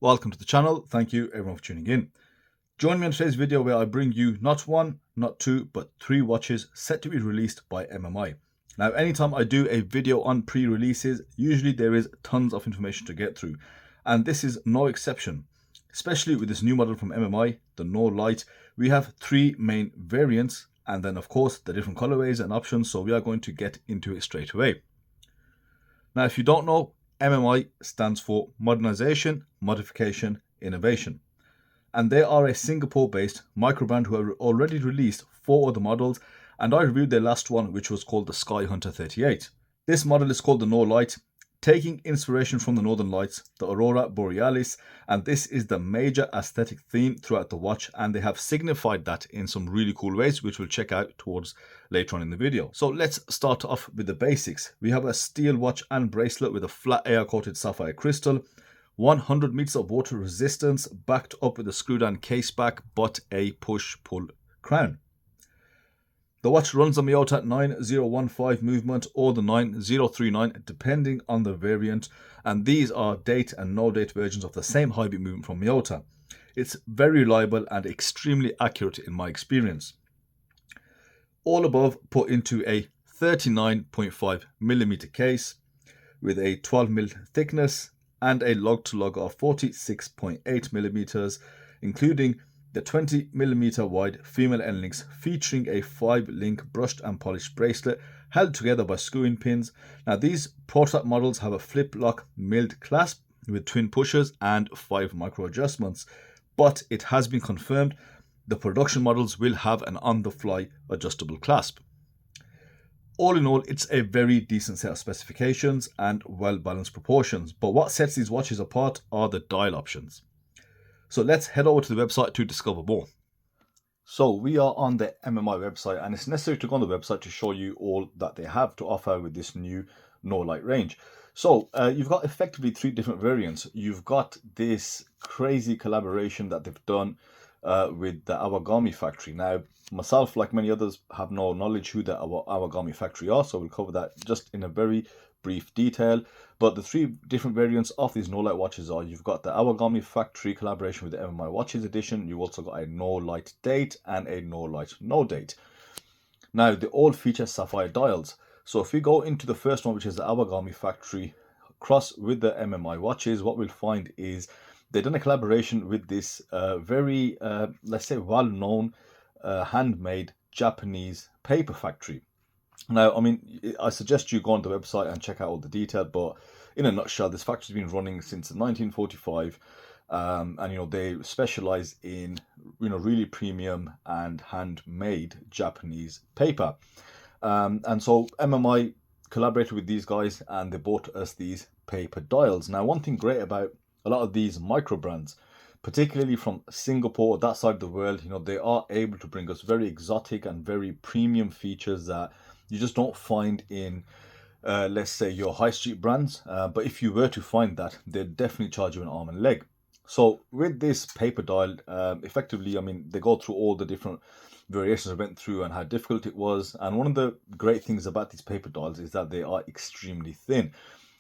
Welcome to the channel. Thank you everyone for tuning in. Join me in today's video where I bring you not one, not two, but three watches set to be released by MMI. Now, anytime I do a video on pre-releases, usually there is tons of information to get through, and this is no exception. Especially with this new model from MMI, the Norlight, we have three main variants, and then of course the different colorways and options, so we are going to get into it straight away. Now, if you don't know, MMI stands for Modernization, Modification, Innovation. And they are a Singapore-based microbrand who have already released 4 other models, and I reviewed their last one, which was called the Sky Hunter 38. This model is called the Norlight, taking inspiration from the Northern Lights, the Aurora Borealis, and this is the major aesthetic theme throughout the watch, and they have signified that in some really cool ways, which we'll check out towards later on in the video. So let's start off with the basics. We have a steel watch and bracelet with a flat air-coated sapphire crystal, 100 meters of water resistance, backed up with a screw-down case back, but a push-pull crown. The watch runs the Miyota 9015 movement or the 9039 depending on the variant, and these are date and no date versions of the same high beat movement from Miyota. It's very reliable and extremely accurate in my experience. All above put into a 39.5mm case with a 12mm thickness and a log-to-log of 46.8mm, including the 20mm wide female end links featuring a 5-link brushed and polished bracelet held together by screw-in pins. Now, these prototype models have a flip-lock milled clasp with twin pushers and 5 micro adjustments, but it has been confirmed the production models will have an on-the-fly adjustable clasp. All in all, it's a very decent set of specifications and well-balanced proportions, but what sets these watches apart are the dial options. So let's head over to the website to discover more. So we are on the MMI website, and it's necessary to go on the website to show you all that they have to offer with this new Norlight range. So you've got effectively 3 different variants. You've got this crazy collaboration that they've done with the Awagami factory. Now, myself, like many others, have no knowledge who the Awagami factory are, so we'll cover that just in a very brief detail. But the 3 different variants of these Norlight watches are: you've got the Awagami factory collaboration with the MMI Watches edition, you've also got a Norlight date and a Norlight no date. Now, they all feature sapphire dials. So if we go into the first one, which is the Awagami factory cross with the MMI watches, what we'll find is they've done a collaboration with this very, let's say, well-known handmade Japanese paper factory. Now, I mean, I suggest you go on the website and check out all the detail, but in a nutshell, this factory's been running since 1945, and they specialize in really premium and handmade Japanese paper, and so MMI collaborated with these guys and they bought us these paper dials. Now, one thing great about a lot of these micro brands, particularly from Singapore, that side of the world, they are able to bring us very exotic and very premium features that you just don't find in, let's say, your high street brands. But if you were to find that, they'd definitely charge you an arm and leg. So with this paper dial, effectively, I mean, they go through all the different variations I went through and how difficult it was. And one of the great things about these paper dials is that they are extremely thin.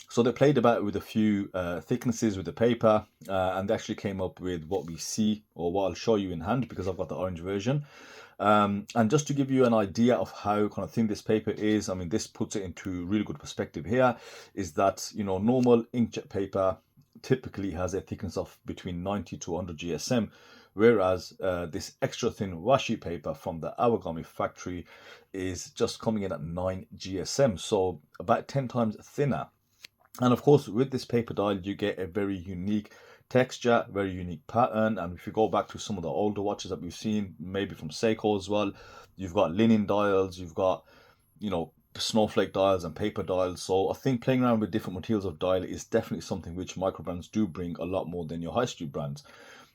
So they played about with a few thicknesses with the paper, and they actually came up with what we see, or what I'll show you in hand because I've got the orange version. And just to give you an idea of how kind of thin this paper is, I mean, this puts it into really good perspective here, is that, normal inkjet paper typically has a thickness of between 90 to 100 GSM, whereas this extra thin washi paper from the Awagami factory is just coming in at 9 GSM, so about 10 times thinner. And of course, with this paper dial, you get a very unique texture, very unique pattern. And if you go back to some of the older watches that we've seen, maybe from Seiko as well, you've got linen dials, you've got, snowflake dials and paper dials. So I think playing around with different materials of dial is definitely something which microbrands do bring a lot more than your high street brands.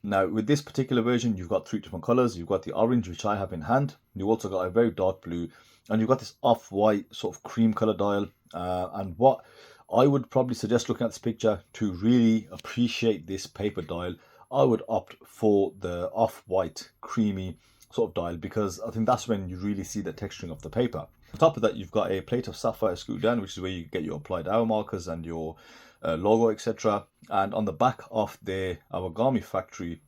Now, with this particular version, you've got 3 different colors. You've got the orange, which I have in hand. You've also got a very dark blue, and you've got this off-white sort of cream color dial. And what I would probably suggest looking at this picture to really appreciate this paper dial, I would opt for the off-white creamy sort of dial, because I think that's when you really see the texturing of the paper. On top of that, you've got a plate of sapphire screw down, which is where you get your applied hour markers and your logo, etc. And on the back of the Awagami factory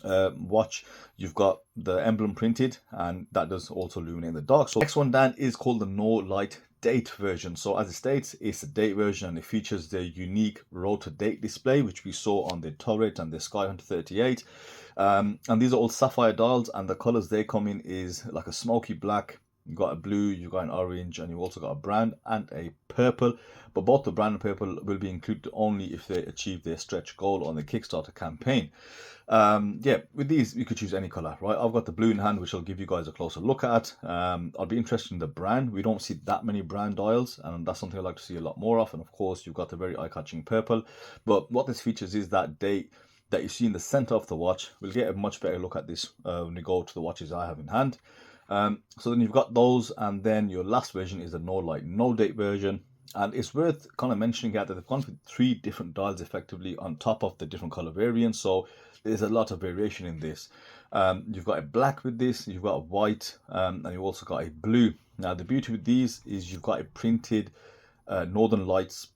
watch, you've got the emblem printed, and that does also illuminate in the dark. So next one down is called the Norlight date version. So as it states, it's a date version, and it features the unique rotor date display, which we saw on the Turret and the Skyhunter 38. And these are all sapphire dials, and the colors they come in is like a smoky black. You've got a blue, you've got an orange, and you've also got a brown and a purple. But both the brown and purple will be included only if they achieve their stretch goal on the Kickstarter campaign. Yeah, with these you could choose any color, right? I've got the blue in hand, which I'll give you guys a closer look at. I'll be interested in the brown. We don't see that many brown dials, and that's something I like to see a lot more of. And of course, you've got the very eye-catching purple. But what this features is that date that you see in the center of the watch. We'll get a much better look at this when we go to the watches I have in hand. So then you've got those, and then your last version is the Norlight no date version. And it's worth kind of mentioning here that they've gone with 3 different dials effectively on top of the different color variants. So there's a lot of variation in this. You've got a black with this, you've got a white, and you've also got a blue. Now the beauty with these is you've got a printed Northern Lights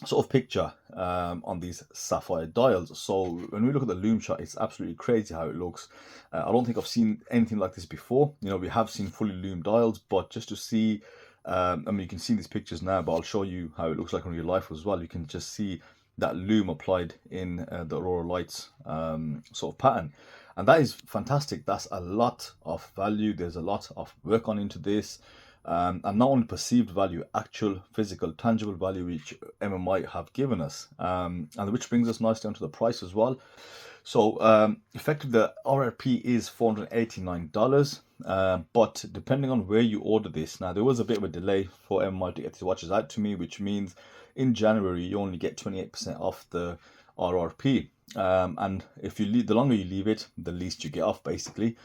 sort of picture on these sapphire dials. So when we look at the Lume shot, it's absolutely crazy how it looks. I don't think I've seen anything like this before. You know, we have seen fully Lume dials, but just to see, I mean, you can see these pictures now, but I'll show you how it looks like in real life as well. You can just see that Lume applied in the Aurora Lights sort of pattern. And that is fantastic. That's a lot of value. There's a lot of work on into this. And not only perceived value, actual physical tangible value, which MMI have given us, and which brings us nicely onto the price as well. So effectively the RRP is $489, but depending on where you order this, now there was a bit of a delay for MMI to get these watches out to me, which means in January you only get 28% off the RRP, and if you leave, the longer you leave it, the least you get off basically.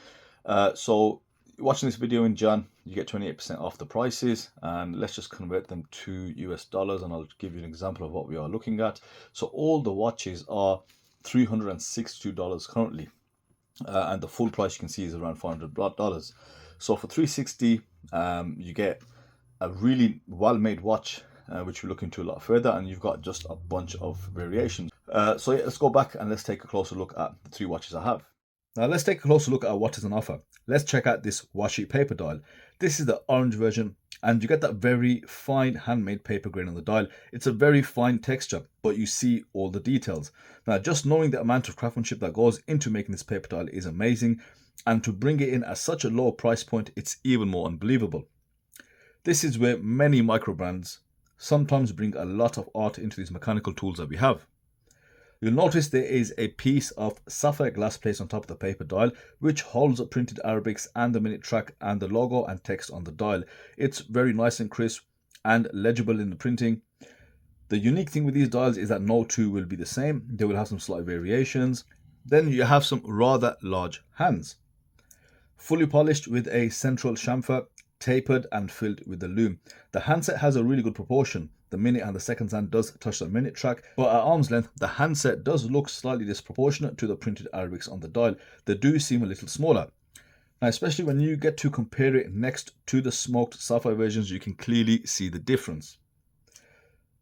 So watching this video in Jan, you get 28% off the prices, and let's just convert them to US dollars, and I'll give you an example of what we are looking at. So all the watches are $362 currently, and the full price you can see is around $400. So for $360, you get a really well-made watch, which we'll look into a lot further, and you've got just a bunch of variations. So yeah, let's go back and let's take a closer look at the 3 watches I have. Now let's take a closer look at what is on offer. Let's check out this washi paper dial. This is the orange version, and you get that very fine handmade paper grain on the dial. It's a very fine texture, but you see all the details. Now just knowing the amount of craftsmanship that goes into making this paper dial is amazing, and to bring it in at such a low price point, it's even more unbelievable. This is where many micro brands sometimes bring a lot of art into these mechanical tools that we have. You'll notice there is a piece of sapphire glass placed on top of the paper dial, which holds up printed Arabics and the minute track and the logo and text on the dial. It's very nice and crisp and legible in the printing. The unique thing with these dials is that no 2 will be the same. They will have some slight variations. Then you have some rather large hands. Fully polished with a central chamfer, tapered and filled with the Lume. The handset has a really good proportion. The minute and the seconds hand does touch the minute track, but at arm's length, the handset does look slightly disproportionate to the printed Arabics on the dial. They do seem a little smaller. Now, especially when you get to compare it next to the smoked sapphire versions, you can clearly see the difference.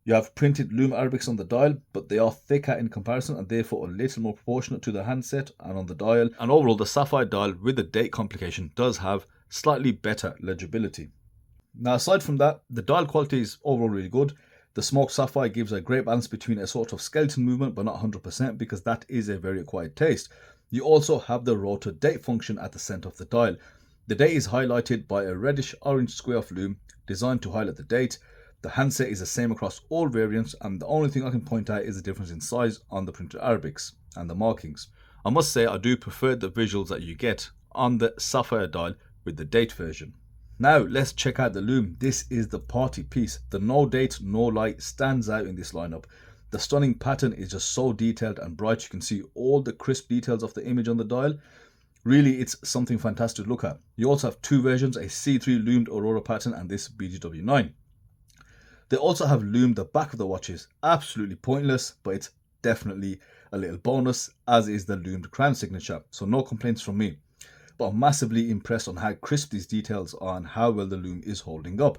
You have printed Lume Arabics on the dial, but they are thicker in comparison and therefore a little more proportionate to the handset and on the dial. And overall, the sapphire dial with the date complication does have slightly better legibility. Now, aside from that, the dial quality is overall really good. The smoked sapphire gives a great balance between a sort of skeleton movement, but not 100%, because that is a very acquired taste. You also have the rotor date function at the center of the dial. The date is highlighted by a reddish orange square of Lume designed to highlight the date. The handset is the same across all variants, and the only thing I can point out is the difference in size on the printed Arabics and the markings. I must say I do prefer the visuals that you get on the sapphire dial with the date version. Now let's check out the Lume. This is the party piece. The no date, no light stands out in this lineup. The stunning pattern is just so detailed and bright. You can see all the crisp details of the image on the dial. Really, it's something fantastic to look at. You also have 2 versions, a C3 loomed Aurora pattern and this BGW9. They also have loomed the back of the watches. Absolutely pointless, but it's definitely a little bonus, as is the loomed crown signature. So no complaints from me. but I'm massively impressed on how crisp these details are and how well the Lume is holding up.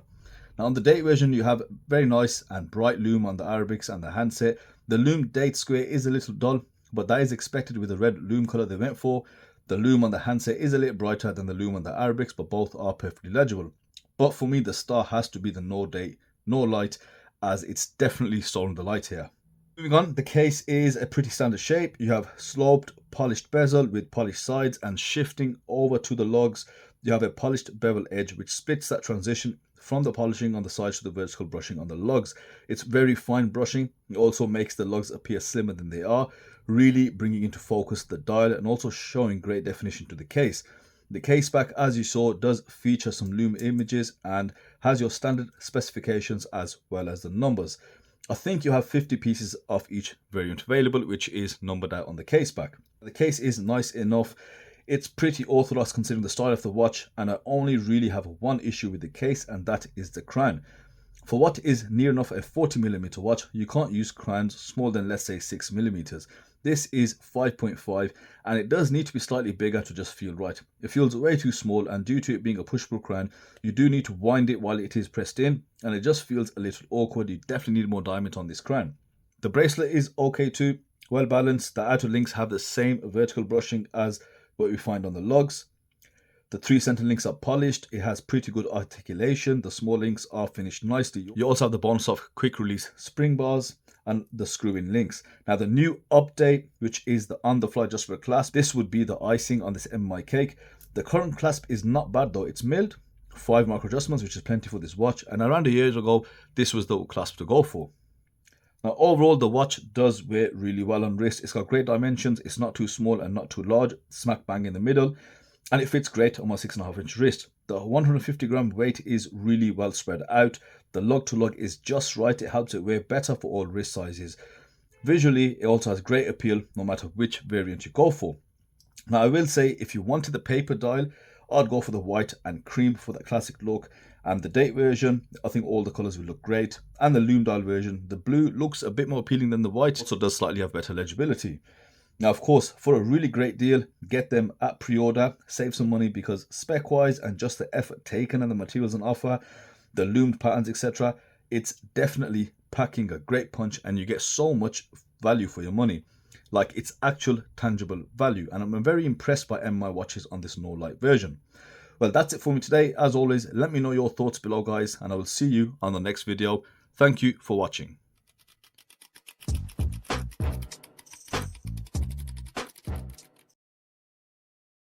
Now on the date version, you have very nice and bright Lume on the Arabics and the handset. The Lume date square is a little dull, but that is expected with the red Lume color they went for. The Lume on the handset is a little brighter than the Lume on the Arabics, but both are perfectly legible. But for me, the star has to be the Norlight, as it's definitely stolen the light here. Moving on, the case is a pretty standard shape. You have sloped, polished bezel with polished sides, and shifting over to the lugs, you have a polished bevel edge which splits that transition from the polishing on the sides to the vertical brushing on the lugs. It's very fine brushing. It also makes the lugs appear slimmer than they are, really bringing into focus the dial and also showing great definition to the case. The case back, as you saw, does feature some Lume images and has your standard specifications as well as the numbers. I think you have 50 pieces of each variant available, which is numbered out on the case back. The case is nice enough. It's pretty orthodox considering the style of the watch, and I only really have one issue with the case, and that is the crown. For what is near enough a 40mm watch, you can't use crowns smaller than, let's say, 6mm. This is 5.5 and it does need to be slightly bigger to just feel right. It feels way too small, and due to it being a push-pull crown, you do need to wind it while it is pressed in, and it just feels a little awkward. You definitely need more diameter on this crown. The bracelet is okay too, well balanced. The outer links have the same vertical brushing as what we find on the lugs. The 3 center links are polished. It has pretty good articulation. The small links are finished nicely. You also have the bonus of quick release spring bars and the screw-in links. Now the new update, which is the on-the-fly adjustable clasp, this would be the icing on this MMI cake. The current clasp is not bad though. It's milled, 5 micro adjustments, which is plenty for this watch, and around a year ago this was the clasp to go for. Now overall, the watch does wear really well on wrist. It's got great dimensions. It's not too small and not too large, smack bang in the middle, and it fits great on my 6.5-inch wrist. The 150-gram weight is really well spread out. The lug to lug is just right. It helps it wear better for all wrist sizes. Visually, it also has great appeal no matter which variant you go for. Now I will say, if you wanted the paper dial, I'd go for the white and cream for that classic look. And the date version, I think all the colors will look great. And the Lume dial version, the blue looks a bit more appealing than the white, so does slightly have better legibility. Now, of course, for a really great deal, get them at pre-order, save some money, because spec-wise and just the effort taken and the materials on offer, the loomed patterns, etc., it's definitely packing a great punch, and you get so much value for your money. Like, it's actual tangible value, and I'm very impressed by MMI watches on this Norlight version. Well, that's it for me today. As always, let me know your thoughts below, guys, and I will see you on the next video. Thank you for watching.